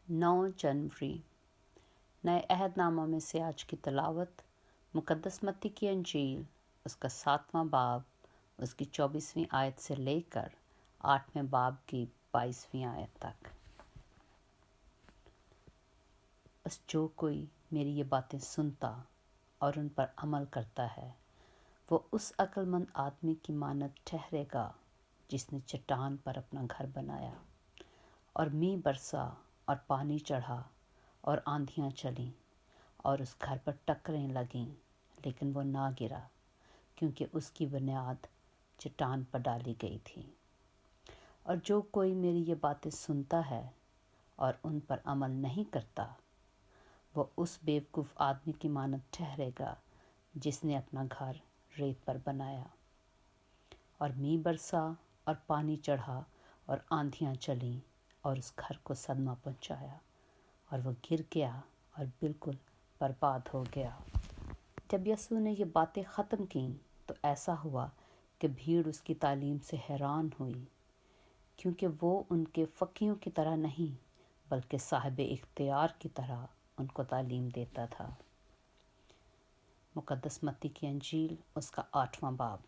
9 जनवरी। नए अहद नामा में से आज की तलावत मुकद्दस मत्ती की अंजील उसका 7वां बाब उसकी 24वीं आयत से लेकर 8वें बाब की 22वीं आयत तक। बस जो कोई मेरी ये बातें सुनता और उन पर अमल करता है वो उस अक्लमंद आदमी की मानद ठहरेगा जिसने चट्टान पर अपना घर बनाया और मींह बरसा और पानी चढ़ा और आंधियां चलीं और उस घर पर टक्करें लगीं, लेकिन वो ना गिरा क्योंकि उसकी बुनियाद चट्टान पर डाली गई थी। और जो कोई मेरी ये बातें सुनता है और उन पर अमल नहीं करता वो उस बेवकूफ़ आदमी की मानद ठहरेगा जिसने अपना घर रेत पर बनाया और मींह बरसा और पानी चढ़ा और आंधियां चलीं और उस घर को सदमा पहुंचाया और वो गिर गया और बिल्कुल बर्बाद हो गया। जब यीशु ने ये बातें ख़त्म की तो ऐसा हुआ कि भीड़ उसकी तालीम से हैरान हुई, क्योंकि वो उनके फ़कीहों की तरह नहीं बल्कि साहिब इख्तियार की तरह उनको तालीम देता था। मुकद्दस मत्ती की अंजील उसका 8वां बाब।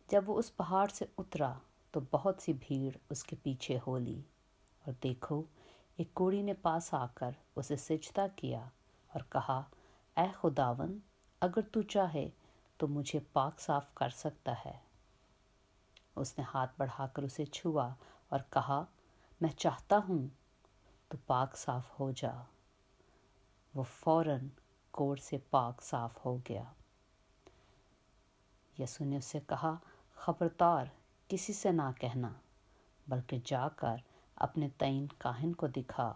जब वो उस पहाड़ से उतरा तो बहुत सी भीड़ उसके पीछे हो ली, और देखो एक कोढ़ी ने पास आकर उसे सिजदा किया और कहा, ऐ खुदावन, अगर तू चाहे तो मुझे पाक साफ कर सकता है। उसने हाथ बढ़ाकर उसे छुआ और कहा, मैं चाहता हूँ, तो पाक साफ हो जा। वो फौरन कोढ़ से पाक साफ हो गया। यीशु ने उससे कहा, खबरदार किसी से ना कहना, बल्कि जाकर अपने तईन काहिन को दिखा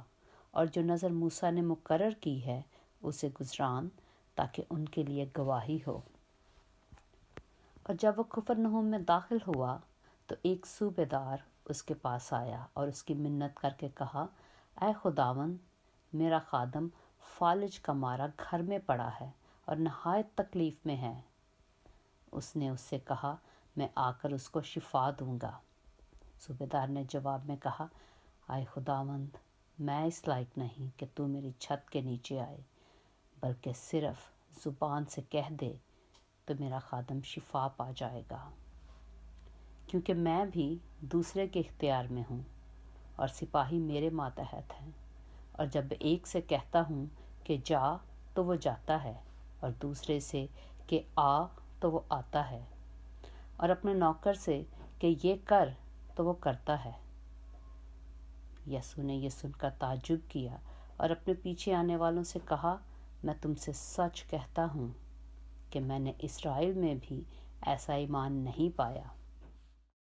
और जो नज़र मूसा ने मुकर्रर की है उसे गुजरान, ताकि उनके लिए गवाही हो। और जब वो कुफरनहूम में दाखिल हुआ तो एक सूबेदार उसके पास आया और उसकी मिन्नत करके कहा, ऐ खुदावन, मेरा खादम फालिज का मारा घर में पड़ा है और नहायत तकलीफ़ में है। उसने उससे कहा, मैं आकर उसको शिफा दूंगा। सूबेदार ने जवाब में कहा, आए खुदावंद, मैं इस लायक नहीं कि तू मेरी छत के नीचे आए, बल्कि सिर्फ ज़ुबान से कह दे तो मेरा खादम शिफा पा जाएगा। क्योंकि मैं भी दूसरे के इख्तियार में हूँ और सिपाही मेरे मातहत हैं, और जब एक से कहता हूँ कि जा तो वो जाता है, और दूसरे से कि आ तो वो आता है, और अपने नौकर से कि ये कर तो वो करता है। यीशु ने ये सुनकर ताज्जुब किया और अपने पीछे आने वालों से कहा, मैं तुमसे सच कहता हूँ कि मैंने इस्राएल में भी ऐसा ईमान नहीं पाया।